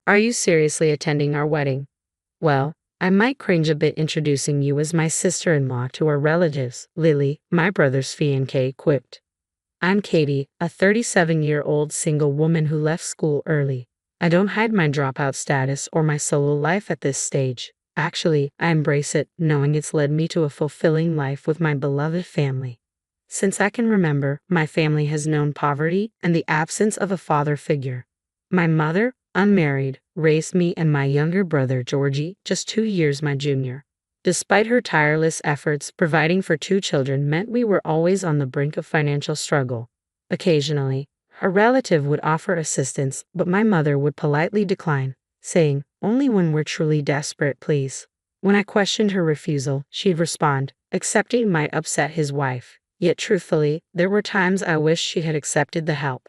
Are you seriously attending our wedding? Well, I might cringe a bit introducing you as my sister-in-law to our relatives, Lily, my brother's fiancée, quipped. I'm Katie, a 37-year-old single woman who left school early. I don't hide my dropout status or my solo life at this stage. Actually, I embrace it, knowing it's led me to a fulfilling life with my beloved family. Since I can remember, my family has known poverty and the absence of a father figure. My mother, unmarried, raised me and my younger brother Georgie, just 2 years my junior. Despite her tireless efforts, providing for two children meant we were always on the brink of financial struggle. Occasionally, a relative would offer assistance, but my mother would politely decline, saying, "Only when we're truly desperate, please." When I questioned her refusal, she'd respond, "Accepting might upset his wife." Yet truthfully, there were times I wished she had accepted the help.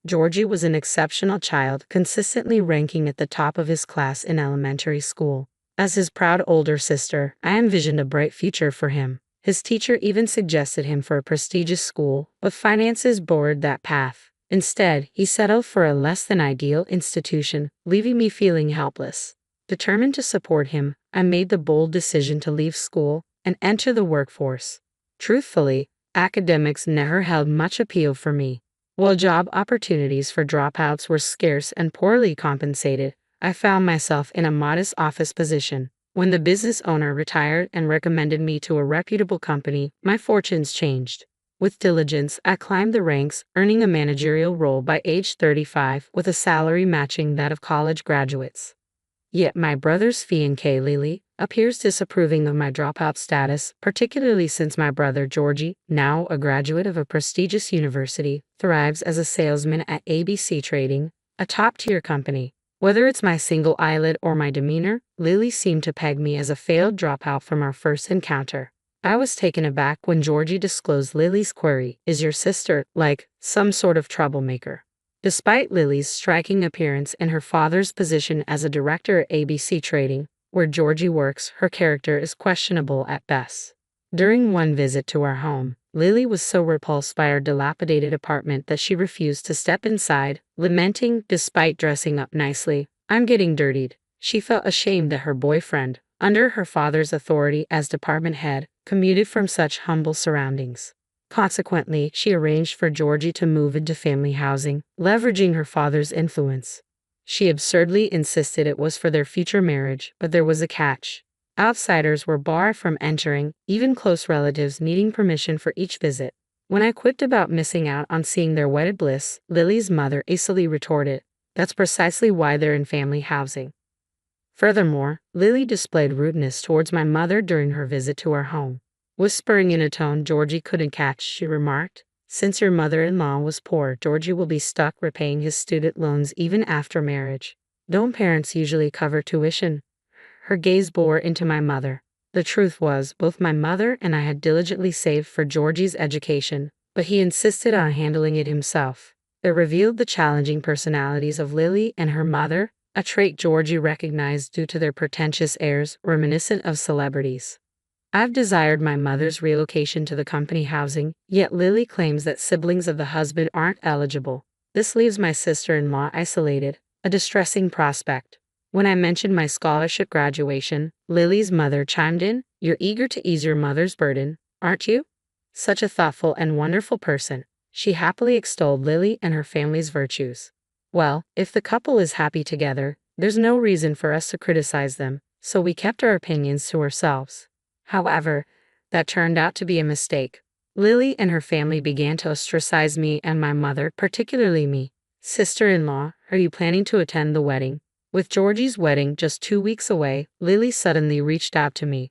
Georgie was an exceptional child, consistently ranking at the top of his class in elementary school. As his proud older sister, I envisioned a bright future for him. His teacher even suggested him for a prestigious school, but finances barred that path. Instead, he settled for a less than ideal institution, leaving me feeling helpless. Determined to support him, I made the bold decision to leave school and enter the workforce. Truthfully, academics never held much appeal for me. While job opportunities for dropouts were scarce and poorly compensated, I found myself in a modest office position. When the business owner retired and recommended me to a reputable company, my fortunes changed. With diligence, I climbed the ranks, earning a managerial role by age 35 with a salary matching that of college graduates. Yet my brother's fiancée Lily appears disapproving of my dropout status, particularly since my brother Georgie, now a graduate of a prestigious university, thrives as a salesman at ABC Trading, a top-tier company. Whether it's my single eyelid or my demeanor, Lily seemed to peg me as a failed dropout from our first encounter. I was taken aback when Georgie disclosed Lily's query, "Is your sister, like, some sort of troublemaker?" Despite Lily's striking appearance and her father's position as a director at ABC Trading, where Georgie works, her character is questionable at best. During one visit to our home, Lily was so repulsed by our dilapidated apartment that she refused to step inside, lamenting, despite dressing up nicely, "I'm getting dirtied." She felt ashamed that her boyfriend, under her father's authority as department head, commuted from such humble surroundings. Consequently, she arranged for Georgie to move into family housing, leveraging her father's influence. She absurdly insisted it was for their future marriage, but there was a catch. Outsiders were barred from entering, even close relatives needing permission for each visit. When I quipped about missing out on seeing their wedded bliss, Lily's mother acily retorted, "That's precisely why they're in family housing." Furthermore, Lily displayed rudeness towards my mother during her visit to our home. Whispering in a tone Georgie couldn't catch, she remarked, "Since your mother-in-law was poor, Georgie will be stuck repaying his student loans even after marriage. Don't parents usually cover tuition?" Her gaze bore into my mother. The truth was, both my mother and I had diligently saved for Georgie's education, but he insisted on handling it himself. It revealed the challenging personalities of Lily and her mother, a trait Georgie recognized due to their pretentious airs reminiscent of celebrities. I've desired my mother's relocation to the company housing, yet Lily claims that siblings of the husband aren't eligible. This leaves my sister-in-law isolated, a distressing prospect. When I mentioned my scholarship graduation, Lily's mother chimed in, "You're eager to ease your mother's burden, aren't you?" Such a thoughtful and wonderful person. She happily extolled Lily and her family's virtues. Well, if the couple is happy together, there's no reason for us to criticize them, so we kept our opinions to ourselves. However, that turned out to be a mistake. Lily and her family began to ostracize me and my mother, particularly me. "Sister-in-law, are you planning to attend the wedding?" With Georgie's wedding just 2 weeks away, Lily suddenly reached out to me.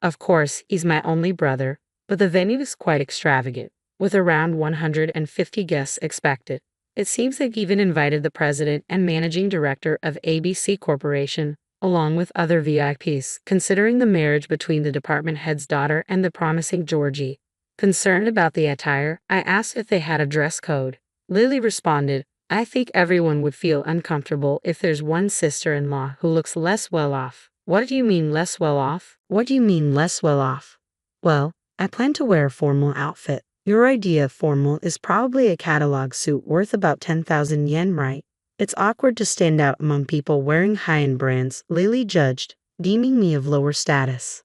Of course, he's my only brother, but the venue is quite extravagant, with around 150 guests expected. It seems they've even invited the president and managing director of ABC Corporation, along with other VIPs, considering the marriage between the department head's daughter and the promising Georgie. Concerned about the attire, I asked if they had a dress code. Lily responded, "I think everyone would feel uncomfortable if there's one sister-in-law who looks less well off." "What do you mean less well off? What do you mean less well off?" "Well, I plan to wear a formal outfit. Your idea of formal is probably a catalog suit worth about 10,000 yen, right?" It's awkward to stand out among people wearing high-end brands, Lily judged, deeming me of lower status.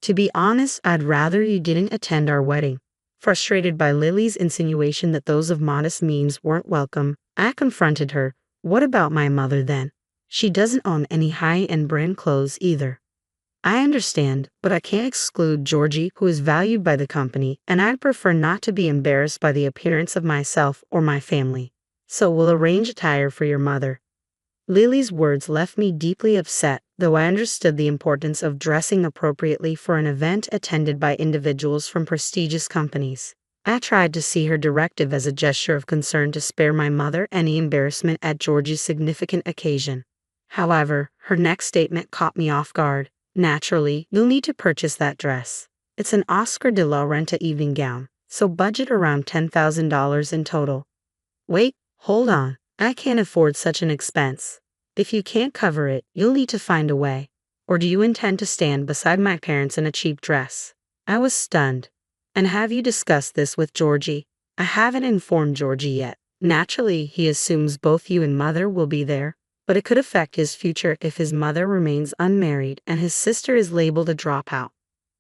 To be honest, I'd rather you didn't attend our wedding. Frustrated by Lily's insinuation that those of modest means weren't welcome, I confronted her. What about my mother then? She doesn't own any high-end brand clothes either. I understand, but I can't exclude Georgie, who is valued by the company, and I'd prefer not to be embarrassed by the appearance of myself or my family. So we'll arrange attire for your mother. Lily's words left me deeply upset, though I understood the importance of dressing appropriately for an event attended by individuals from prestigious companies. I tried to see her directive as a gesture of concern to spare my mother any embarrassment at Georgie's significant occasion. However, her next statement caught me off guard. Naturally, you'll need to purchase that dress. It's an Oscar de la Renta evening gown, so budget around $10,000 in total. Wait, hold on. I can't afford such an expense. If you can't cover it, you'll need to find a way. Or do you intend to stand beside my parents in a cheap dress? I was stunned. And have you discussed this with Georgie? I haven't informed Georgie yet. Naturally, he assumes both you and mother will be there, but it could affect his future if his mother remains unmarried and his sister is labeled a dropout.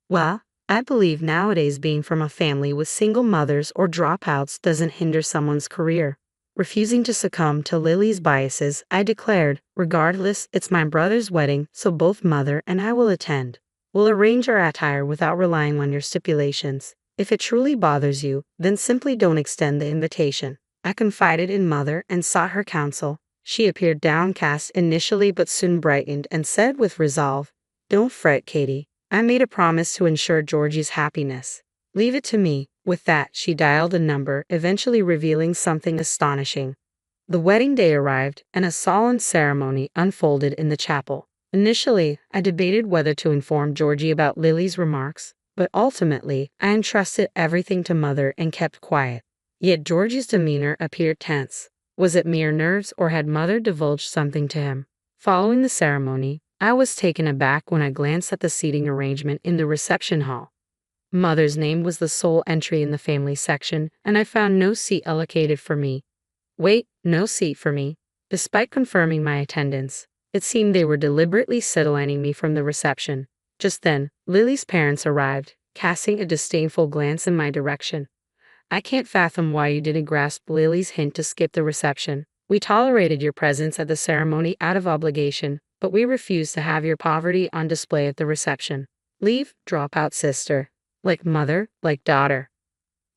Well, I believe nowadays being from a family with single mothers or dropouts doesn't hinder someone's career. Refusing to succumb to Lily's biases, I declared, regardless, it's my brother's wedding, so both mother and I will attend. We'll arrange our attire without relying on your stipulations. If it truly bothers you, then simply don't extend the invitation. I confided in mother and sought her counsel. She appeared downcast initially but soon brightened and said with resolve, "Don't fret, Katie. I made a promise to ensure Georgie's happiness. Leave it to me." With that, she dialed a number, eventually revealing something astonishing. The wedding day arrived, and a solemn ceremony unfolded in the chapel. Initially, I debated whether to inform Georgie about Lily's remarks, but ultimately, I entrusted everything to mother and kept quiet. Yet Georgie's demeanor appeared tense. Was it mere nerves, or had mother divulged something to him? Following the ceremony, I was taken aback when I glanced at the seating arrangement in the reception hall. Mother's name was the sole entry in the family section, and I found no seat allocated for me. Wait, no seat for me. Despite confirming my attendance, it seemed they were deliberately sidelining me from the reception. Just then, Lily's parents arrived, casting a disdainful glance in my direction. I can't fathom why you didn't grasp Lily's hint to skip the reception. We tolerated your presence at the ceremony out of obligation, but we refuse to have your poverty on display at the reception. Leave, dropout sister. Like mother, like daughter.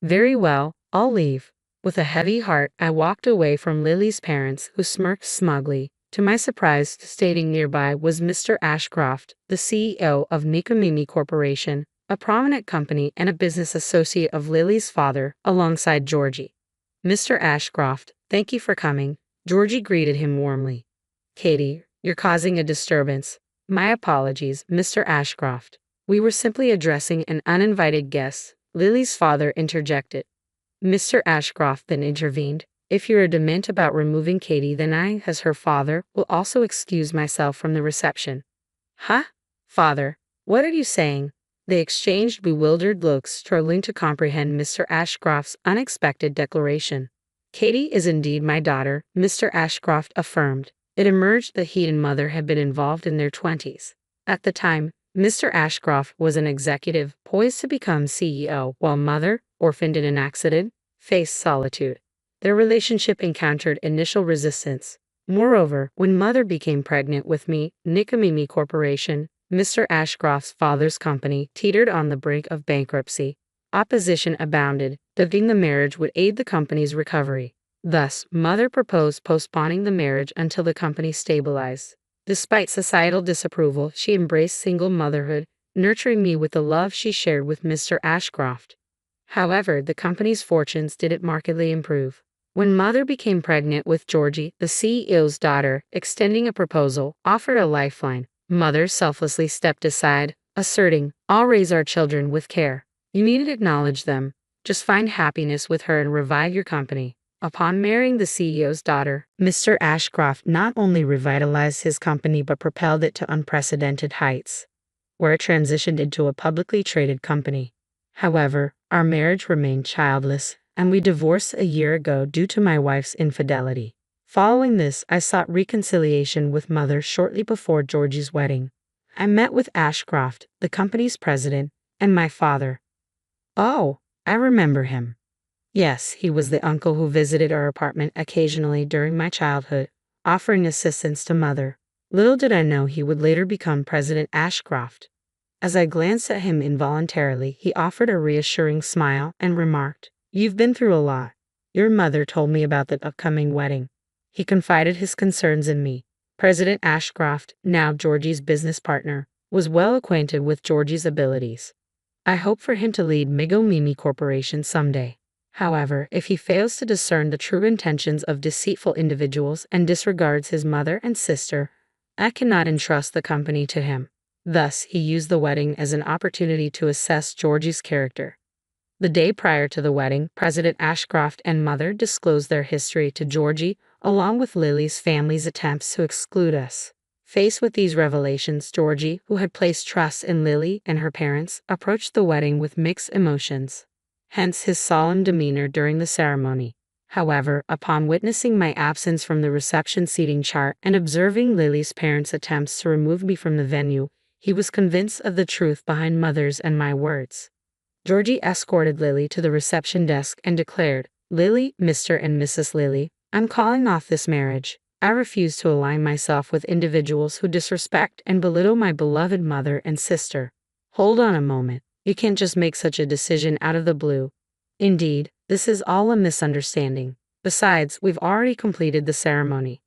Very well, I'll leave. With a heavy heart, I walked away from Lily's parents, who smirked smugly. To my surprise, standing nearby was Mr. Ashcroft, the CEO of Nikomimi Corporation, a prominent company and a business associate of Lily's father, alongside Georgie. Mr. Ashcroft, thank you for coming. Georgie greeted him warmly. Katie, you're causing a disturbance. My apologies, Mr. Ashcroft. We were simply addressing an uninvited guest, Lily's father interjected. Mr. Ashcroft then intervened. If you're adamant about removing Katie, then I, as her father, will also excuse myself from the reception. Huh? Father, what are you saying? They exchanged bewildered looks, struggling to comprehend Mr. Ashcroft's unexpected declaration. Katie is indeed my daughter, Mr. Ashcroft affirmed. It emerged that he and mother had been involved in their 20s. At the time, Mr. Ashcroft was an executive poised to become CEO, while mother, orphaned in an accident, faced solitude. Their relationship encountered initial resistance. Moreover, when mother became pregnant with me, Nikomimi Corporation, Mr. Ashcroft's father's company, teetered on the brink of bankruptcy. Opposition abounded, thinking the marriage would aid the company's recovery. Thus, mother proposed postponing the marriage until the company stabilized. Despite societal disapproval, she embraced single motherhood, nurturing me with the love she shared with Mr. Ashcroft. However, the company's fortunes didn't markedly improve. When mother became pregnant with Georgie, the CEO's daughter, extending a proposal, offered a lifeline, mother selflessly stepped aside, asserting, "I'll raise our children with care. You needn't acknowledge them. Just find happiness with her and revive your company." Upon marrying the CEO's daughter, Mr. Ashcroft not only revitalized his company but propelled it to unprecedented heights, where it transitioned into a publicly traded company. However, our marriage remained childless, and we divorced a year ago due to my wife's infidelity. Following this, I sought reconciliation with mother shortly before Georgie's wedding. I met with Ashcroft, the company's president, and my father. Oh, I remember him. Yes, he was the uncle who visited our apartment occasionally during my childhood, offering assistance to mother. Little did I know he would later become President Ashcroft. As I glanced at him involuntarily, he offered a reassuring smile and remarked, "You've been through a lot. Your mother told me about the upcoming wedding." He confided his concerns in me. President Ashcroft, now Georgie's business partner, was well acquainted with Georgie's abilities. I hope for him to lead Mimi Corporation someday. However, if he fails to discern the true intentions of deceitful individuals and disregards his mother and sister, I cannot entrust the company to him. Thus, he used the wedding as an opportunity to assess Georgie's character. The day prior to the wedding, President Ashcroft and mother disclosed their history to Georgie, along with Lily's family's attempts to exclude us. Faced with these revelations, Georgie, who had placed trust in Lily and her parents, approached the wedding with mixed emotions. Hence his solemn demeanor during the ceremony. However, upon witnessing my absence from the reception seating chart and observing Lily's parents' attempts to remove me from the venue, he was convinced of the truth behind mother's and my words. Georgie escorted Lily to the reception desk and declared, "Lily, Mr. and Mrs. Lily, I'm calling off this marriage. I refuse to align myself with individuals who disrespect and belittle my beloved mother and sister." Hold on a moment. You can't just make such a decision out of the blue. Indeed, this is all a misunderstanding. Besides, we've already completed the ceremony.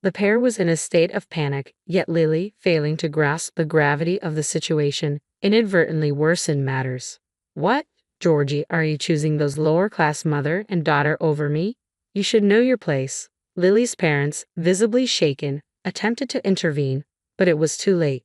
The pair was in a state of panic, yet Lily, failing to grasp the gravity of the situation, inadvertently worsened matters. "What, Georgie, are you choosing those lower-class mother and daughter over me? You should know your place." Lily's parents, visibly shaken, attempted to intervene, but it was too late.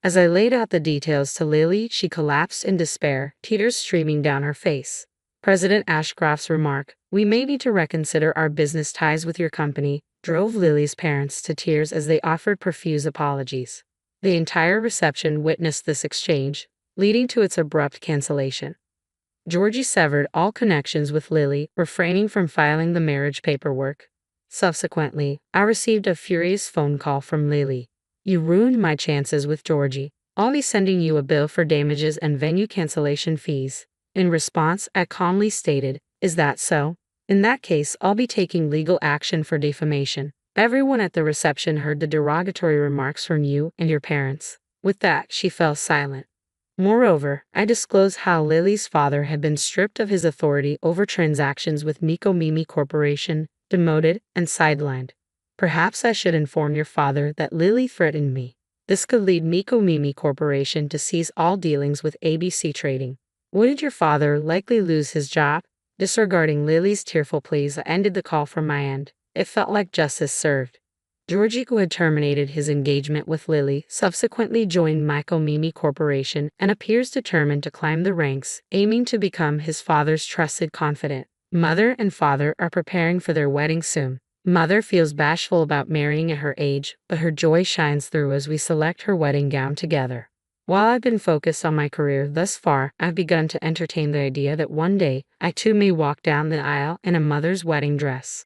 As I laid out the details to Lily, she collapsed in despair, tears streaming down her face. President Ashcroft's remark, "We may need to reconsider our business ties with your company," drove Lily's parents to tears as they offered profuse apologies. The entire reception witnessed this exchange, leading to its abrupt cancellation. Georgie severed all connections with Lily, refraining from filing the marriage paperwork. Subsequently, I received a furious phone call from Lily. "You ruined my chances with Georgie. I'll be sending you a bill for damages and venue cancellation fees." In response, I calmly stated, "Is that so? In that case, I'll be taking legal action for defamation." Everyone at the reception heard the derogatory remarks from you and your parents. With that, she fell silent. Moreover, I disclosed how Lily's father had been stripped of his authority over transactions with Mimi Corporation, demoted, and sidelined. "Perhaps I should inform your father that Lily threatened me. This could lead Mimi Corporation to cease all dealings with ABC Trading. Wouldn't your father likely lose his job?" Disregarding Lily's tearful pleas, I ended the call from my end. It felt like justice served. Georgie, who had terminated his engagement with Lily, subsequently joined Mimi Corporation and appears determined to climb the ranks, aiming to become his father's trusted confidant. Mother and father are preparing for their wedding soon. Mother feels bashful about marrying at her age, but her joy shines through as we select her wedding gown together. While I've been focused on my career thus far, I've begun to entertain the idea that one day, I too may walk down the aisle in a mother's wedding dress.